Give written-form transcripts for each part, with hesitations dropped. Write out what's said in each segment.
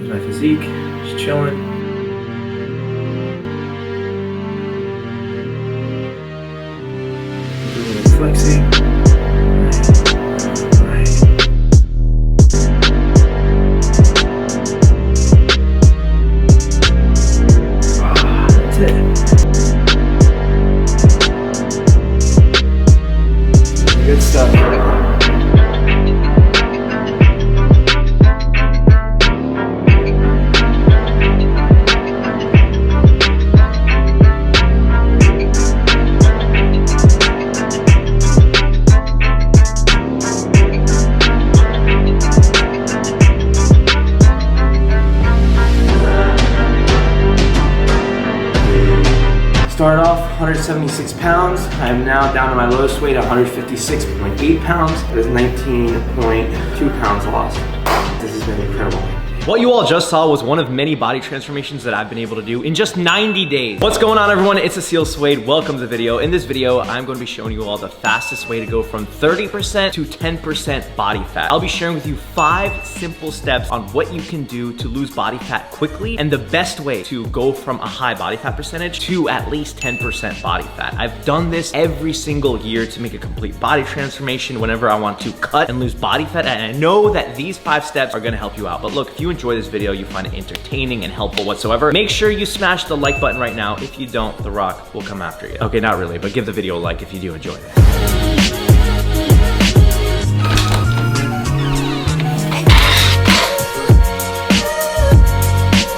My physique, just chilling. Doing flexing. Right. That's it. Good stuff. Started off 176 pounds. I am now down to my lowest weight, 156.8 pounds. That is 19.2 pounds lost. This has been incredible. What you all just saw was one of many body transformations that I've been able to do in just 90 days. What's going on, everyone? It's Aseel Soueid. Welcome to the video. In this video, I'm going to be showing you all the fastest way to go from 30% to 10% body fat. I'll be sharing with you 5 simple steps on what you can do to lose body fat quickly and the best way to go from a high body fat percentage to at least 10% body fat. I've done this every single year to make a complete body transformation whenever I want to cut and lose body fat, and I know that these 5 steps are gonna help you out. But look, if you enjoy this video, you find it entertaining and helpful whatsoever, make sure you smash the like button right now. If you don't, The Rock will come after you. Okay, not really, but give the video a like if you do enjoy it.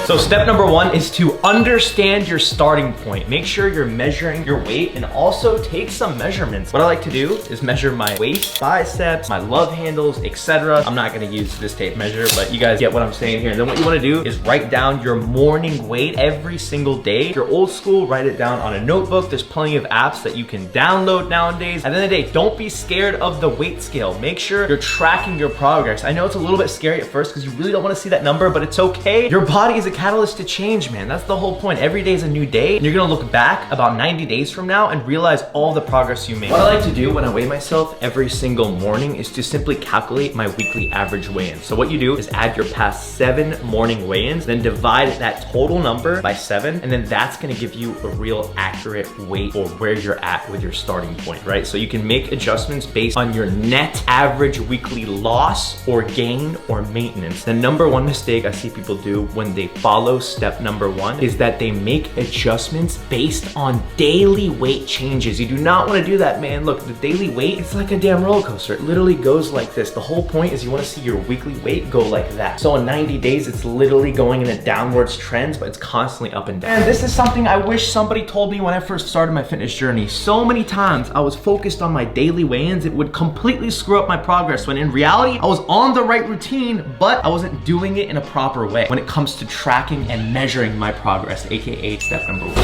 So step number 1 is to understand your starting point. Make sure you're measuring your weight and also take some measurements. What I like to do is measure my waist, biceps, my love handles, etc. I'm not gonna use this tape measure, but you guys get what I'm saying here. And then what you wanna do is write down your morning weight every single day. If you're old school, write it down on a notebook. There's plenty of apps that you can download nowadays. At the end of the day, don't be scared of the weight scale. Make sure you're tracking your progress. I know it's a little bit scary at first because you really don't wanna see that number, but it's okay. Your body is a catalyst to change, man. That's the whole point. Every day is a new day, and you're gonna look back about 90 days from now and realize all the progress you made. What I like to do when I weigh myself every single morning is to simply calculate my weekly average weigh-in. So what you do is add your past 7 morning weigh-ins, then divide that total number by 7, and then that's gonna give you a real accurate weight for where you're at with your starting point, right? So you can make adjustments based on your net average weekly loss or gain or maintenance. The number 1 mistake I see people do when they follow step number 1 is that they make adjustments based on daily weight changes. You do not want to do that, man. Look, the daily weight, it's like a damn roller coaster. It literally goes like this. The whole point is you want to see your weekly weight go like that. So in 90 days, it's literally going in a downwards trend, but it's constantly up and down. And this is something I wish somebody told me when I first started my fitness journey. So many times I was focused on my daily weigh-ins, it would completely screw up my progress, when in reality, I was on the right routine, but I wasn't doing it in a proper way when it comes to tracking and measuring my progress, aka step number 1.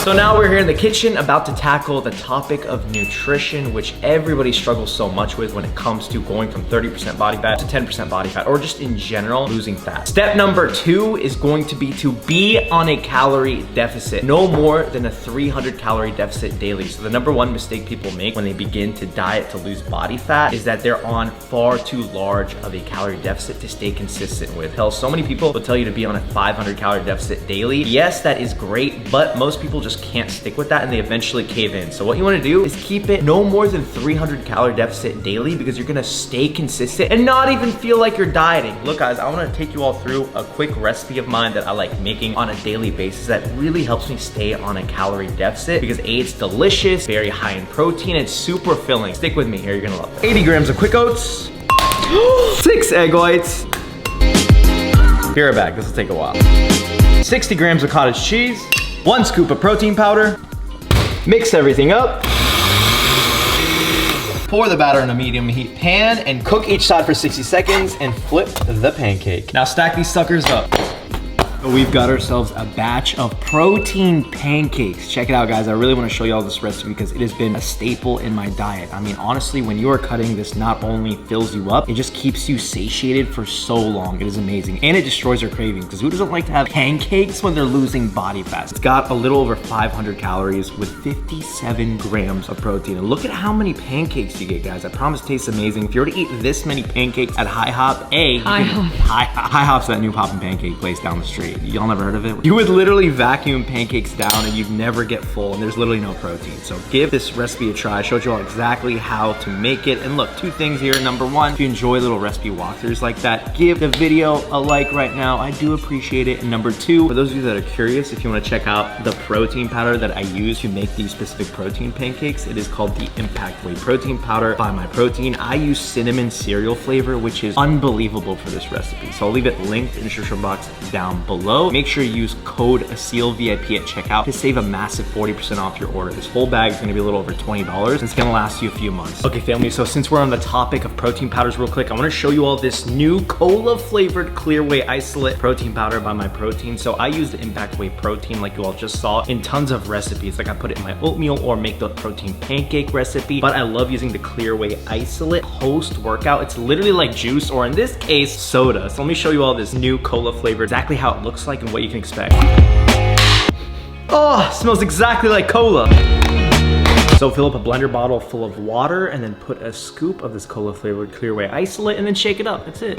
So now we're here in the kitchen about to tackle the topic of nutrition, which everybody struggles so much with when it comes to going from 30% body fat to 10% body fat, or just in general, losing fat. Step number 2 is going to be on a calorie deficit, no more than a 300 calorie deficit daily. So the number 1 mistake people make when they begin to diet to lose body fat is that they're on far too large of a calorie deficit to stay consistent with. Hell, so many people will tell you to be on a 500 calorie deficit daily. Yes, that is great, but most people just can't stick with that and they eventually cave in. So what you want to do is keep it no more than 300 calorie deficit daily, because you're gonna stay consistent and not even feel like you're dieting. Look guys, I want to take you all through a quick recipe of mine that I like making on a daily basis that really helps me stay on a calorie deficit, because A, it's delicious, very high in protein, it's super filling. Stick with me here, you're gonna love it. 80 grams of quick oats, 6 egg whites, here a bag, this will take a while, 60 grams of cottage cheese, 1 scoop of protein powder. Mix everything up. Pour the batter in a medium heat pan and cook each side for 60 seconds and flip the pancake. Now stack these suckers up. We've got ourselves a batch of protein pancakes. Check it out, guys. I really want to show you all this recipe because it has been a staple in my diet. I mean, honestly, when you are cutting, this not only fills you up, it just keeps you satiated for so long. It is amazing. And it destroys your cravings because who doesn't like to have pancakes when they're losing body fat? It's got a little over 500 calories with 57 grams of protein. And look at how many pancakes you get, guys. I promise it tastes amazing. If you were to eat this many pancakes at IHOP, IHOP's that new poppin' pancake place down the street. Y'all never heard of it? You would literally vacuum pancakes down and you'd never get full, and there's literally no protein. So give this recipe a try. I showed you all exactly how to make it. And look, two things here. Number one, if you enjoy little recipe walkthroughs like that, give the video a like right now. I do appreciate it. And number two, for those of you that are curious, if you want to check out the protein powder that I use to make these specific protein pancakes, it is called the Impact Whey Protein Powder by My Protein. I use cinnamon cereal flavor, which is unbelievable for this recipe. So I'll leave it linked in the description box down below. Make sure you use code ASEELVIP at checkout to save a massive 40% off your order. This whole bag is gonna be a little over $20 and it's gonna last you a few months. Okay, family, so since we're on the topic of protein powders real quick, I wanna show you all this new cola flavored clear whey isolate protein powder by My Protein. So I use the Impact Whey Protein like you all just saw in tons of recipes. Like I put it in my oatmeal or make the protein pancake recipe, but I love using the clear whey isolate post workout. It's literally like juice, or in this case, soda. So let me show you all this new cola flavor, exactly how it looks like and what you can expect. Oh, smells exactly like cola. So fill up a blender bottle full of water and then put a scoop of this cola flavored clear whey isolate and then shake it up. That's it.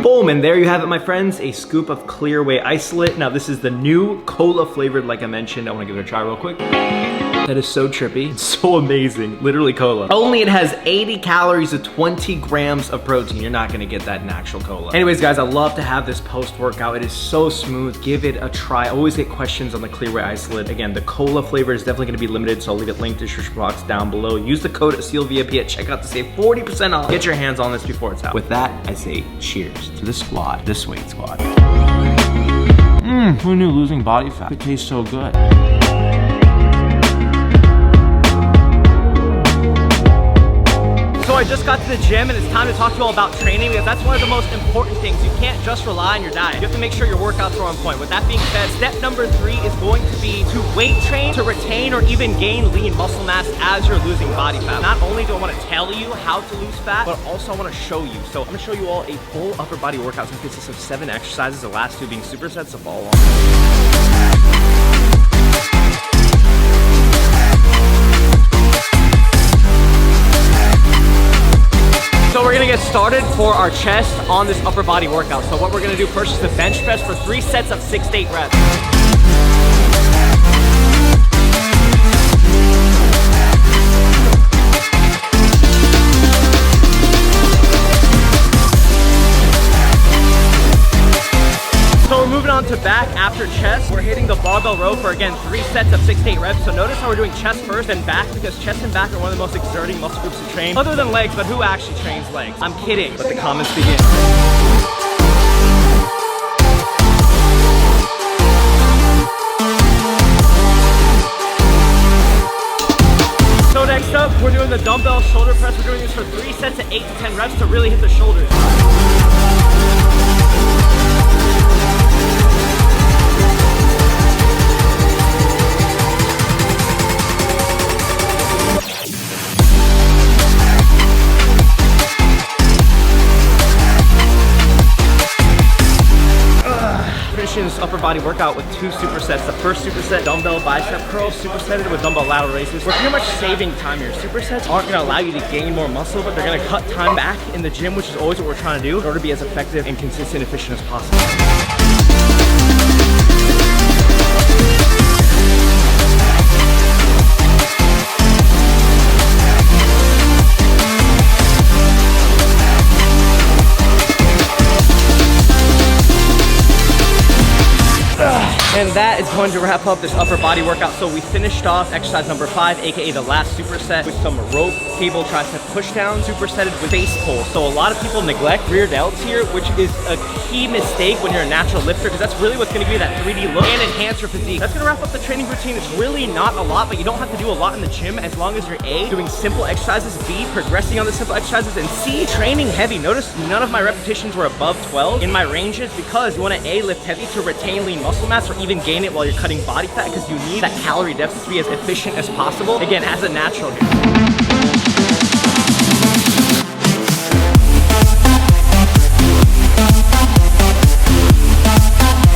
Boom, and there you have it, my friends, a scoop of clear whey isolate. Now this is the new cola flavored, like I mentioned. I wanna give it a try real quick. That is so trippy. It's so amazing. Literally cola. Only it has 80 calories of 20 grams of protein. You're not gonna get that in actual cola. Anyways, guys, I love to have this post-workout. It is so smooth. Give it a try. I always get questions on the clear whey isolate. Again, the cola flavor is definitely gonna be limited, so I'll leave it linked in the description box down below. Use the code ASEELVIP at checkout to save 40% off. Get your hands on this before it's out. With that, I say cheers to the squad, the Soueid squad. Who knew losing body fat could taste so good? So I just got to the gym and it's time to talk to you all about training, because that's one of the most important things. You can't just rely on your diet. You have to make sure your workouts are on point. With that being said, step number 3 is going to be to weight train to retain or even gain lean muscle mass as you're losing body fat. Not only do I want to tell you how to lose fat, but also I want to show you. So I'm going to show you all a full upper body workout. It consists of 7 exercises, the last 2 being supersets, so follow along. So we're gonna get started for our chest on this upper body workout. So what we're gonna do first is the bench press for 3 sets of 6 to 8 reps. So we're moving on to back after chest. We're hitting the barbell row for, again, 3 sets of 6 to 8 reps. So notice how we're doing chest first and back, because chest and back are one of the most exerting muscle groups to train, other than legs, but who actually trains legs? I'm kidding. Let the comments begin. So next up, we're doing the dumbbell shoulder press. We're doing this for 3 sets of 8 to 10 reps to really hit the shoulders. Finishing this upper body workout with 2 supersets. The first superset, dumbbell bicep curls, supersetted with dumbbell lateral raises. We're pretty much saving time here. Supersets aren't gonna allow you to gain more muscle, but they're gonna cut time back in the gym, which is always what we're trying to do in order to be as effective and consistent, efficient as possible. And that is going to wrap up this upper body workout. So we finished off exercise number 5, aka the last superset, with some rope, cable, tricep pushdown, supersetted with face pull. So a lot of people neglect rear delts here, which is a key mistake when you're a natural lifter, because that's really what's gonna give you that 3D look and enhance your physique. That's gonna wrap up the training routine. It's really not a lot, but you don't have to do a lot in the gym as long as you're A, doing simple exercises, B, progressing on the simple exercises, and C, training heavy. Notice none of my repetitions were above 12 in my ranges, because you wanna A, lift heavy to retain lean muscle mass or even gain it while you're cutting body fat, because you need that calorie deficit to be as efficient as possible. Again, as a natural here.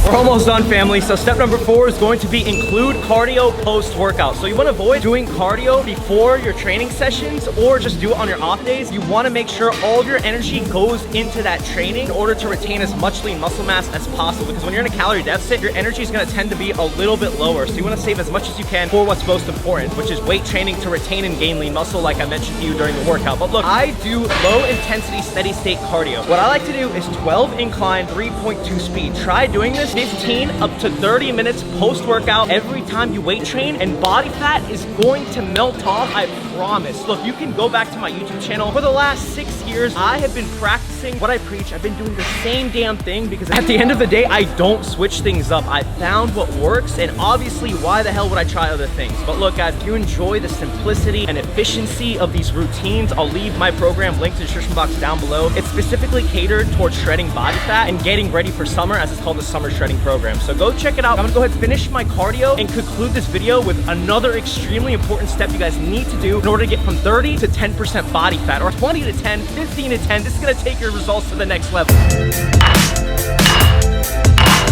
We're almost done, family. So step number 4 is going to be include cardio post-workout. So you want to avoid doing cardio before your training sessions or just do it on your off days. You want to make sure all of your energy goes into that training in order to retain as much lean muscle mass as possible, because when you're in a calorie deficit, your energy is going to tend to be a little bit lower. So you want to save as much as you can for what's most important, which is weight training to retain and gain lean muscle, like I mentioned to you during the workout. But look, I do low intensity, steady state cardio. What I like to do is 12 incline, 3.2 speed. Try doing this 15 up to 30 minutes post-workout every time you weight train, and body fat is going to melt off, I promise. Look, you can go back to my YouTube channel. For the last 6 years, I have been practicing what I preach. I've been doing the same damn thing, because at the end of the day, I don't switch things up. I found what works, and obviously, why the hell would I try other things? But look, guys, if you enjoy the simplicity and efficiency of these routines, I'll leave my program linked in the description box down below. It's specifically catered towards shredding body fat and getting ready for summer, as it's called the Summer Shredding Program. So go check it out. I'm gonna go ahead and finish my cardio and conclude this video with another extremely important step you guys need to do in order to get from 30 to 10% body fat, or 20 to 10, 15 to 10. This is gonna take your results to the next level.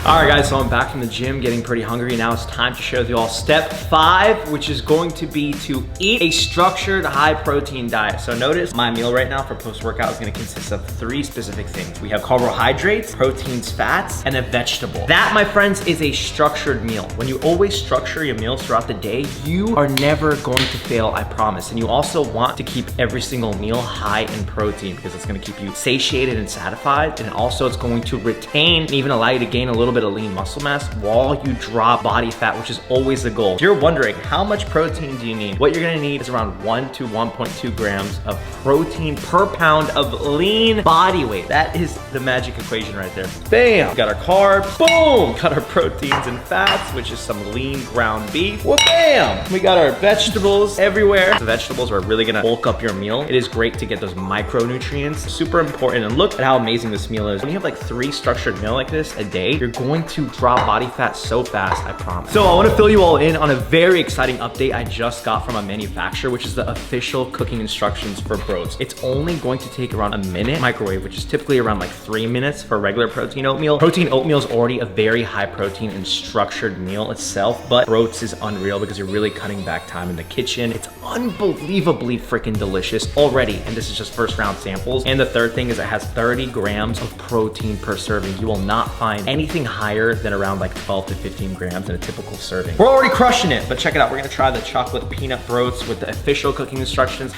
All right, guys, so I'm back from the gym getting pretty hungry. Now it's time to share with you all step 5, which is going to be to eat a structured high protein diet. So notice my meal right now for post-workout is gonna consist of 3 specific things. We have carbohydrates, proteins, fats, and a vegetable. That, my friends, is a structured meal. When you always structure your meals throughout the day, you are never going to fail, I promise. And you also want to keep every single meal high in protein, because it's gonna keep you satiated and satisfied. And also it's going to retain and even allow you to gain a little bit of lean muscle mass while you drop body fat, which is always the goal. If you're wondering how much protein do you need, what you're gonna need is around 1 to 1.2 grams of protein per pound of lean body weight. That is the magic equation right there. Bam! We got our carbs, boom! Got our proteins and fats, which is some lean ground beef. Well, bam! We got our vegetables everywhere. The vegetables are really gonna bulk up your meal. It is great to get those micronutrients, super important. And look at how amazing this meal is. When you have like 3 structured meals like this a day, you're going to drop body fat so fast, I promise. So I want to fill you all in on a very exciting update I just got from a manufacturer, which is the official cooking instructions for Broats. It's only going to take around a minute microwave, which is typically around like 3 minutes for regular protein oatmeal. Protein oatmeal is already a very high protein and structured meal itself, but Broats is unreal because you're really cutting back time in the kitchen. It's unbelievably freaking delicious already, and this is just first round samples. And the third thing is it has 30 grams of protein per serving. You will not find anything higher than around like 12 to 15 grams in a typical serving. We're already crushing it, but check it out. We're gonna try the chocolate peanut Broats with the official cooking instructions.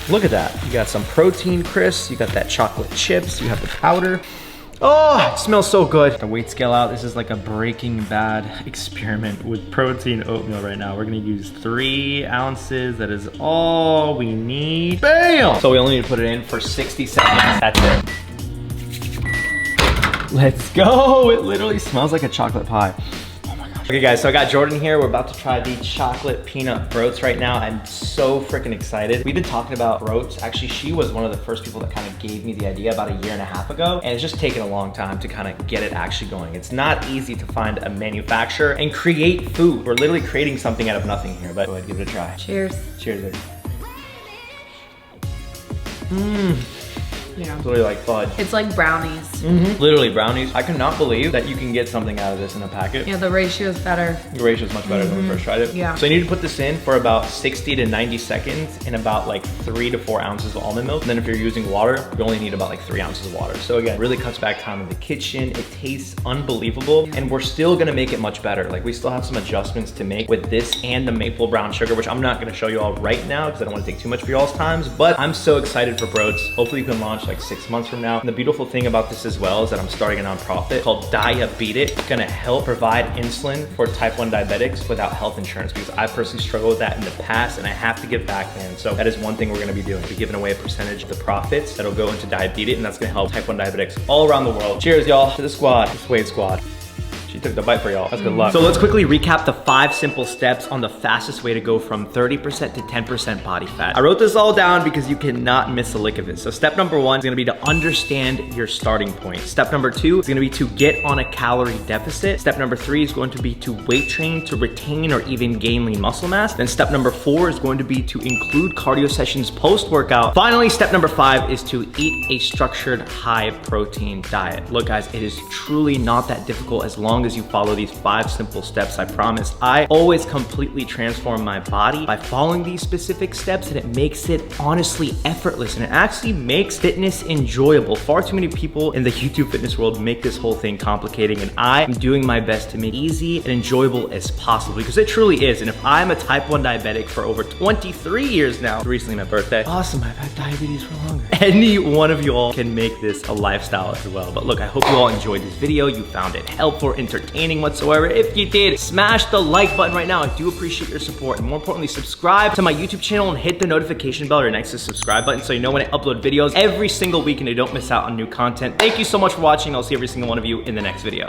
Look at that. You got some protein crisps, you got that chocolate chips, you have the powder. Oh, it smells so good. The weight scale out. This is like a Breaking Bad experiment with protein oatmeal right now. We're gonna use 3 ounces. That is all we need. Bam! So we only need to put it in for 60 seconds. That's it. Let's go. It literally smells like a chocolate pie. Oh my gosh. Okay guys, so I got Jordan here. We're about to try the chocolate peanut Broats right now. I'm so freaking excited. We've been talking about Broats. Actually, she was one of the first people that kind of gave me the idea about 1.5 years ago. And it's just taken a long time to kind of get it actually going. It's not easy to find a manufacturer and create food. We're literally creating something out of nothing here, but go ahead, give it a try. Cheers. Cheers, baby. Yeah. It's literally like fudge. It's like brownies. Literally brownies. I cannot believe that you can get something out of this in a packet. Yeah, the ratio is better. The ratio is much better than when we first tried it. Yeah. So you need to put this in for about 60 to 90 seconds in about like 3 to 4 ounces of almond milk. And then if you're using water, you only need about like 3 ounces of water. So again, really cuts back time in the kitchen. It tastes unbelievable. And we're still gonna make it much better. Like we still have some adjustments to make with this and the maple brown sugar, which I'm not gonna show you all right now because I don't wanna take too much of your all's times. But I'm so excited for Broats. Hopefully you can launch like 6 months from now. And the beautiful thing about this as well is that I'm starting a nonprofit called Diabetic. It's gonna help provide insulin for type 1 diabetics without health insurance, because I personally struggled with that in the past and I have to give back, man. So that is one thing we're gonna be doing. We're giving away a percentage of the profits that'll go into Diabetic, and that's gonna help type 1 diabetics all around the world. Cheers, y'all, to the squad, the Soueid squad. She took the bite for y'all. That's good luck. So let's quickly recap the 5 simple steps on the fastest way to go from 30% to 10% body fat. I wrote this all down because you cannot miss a lick of it. So step number 1 is gonna be to understand your starting point. Step number 2 is gonna be to get on a calorie deficit. Step number 3 is going to be to weight train to retain or even gain lean muscle mass. Then step number 4 is going to be to include cardio sessions post-workout. Finally, step number 5 is to eat a structured high protein diet. Look guys, it is truly not that difficult as long as you follow these 5 simple steps. I promise. I always completely transform my body by following these specific steps, and it makes it honestly effortless, and it actually makes fitness enjoyable. Far too many people in the YouTube fitness world make this whole thing complicating, and I am doing my best to make it easy and enjoyable as possible, because it truly is. And if I'm a type 1 diabetic for over 23 years now, recently my birthday, awesome, I've had diabetes for longer. Any one of y'all can make this a lifestyle as well. But look, I hope you all enjoyed this video. You found it helpful, entertaining whatsoever. If you did, smash the like button right now. I do appreciate your support, and more importantly, subscribe to my YouTube channel and hit the notification bell right next to the subscribe button so you know when I upload videos every single week and you don't miss out on new content. Thank you so much for watching. I'll see every single one of you in the next video.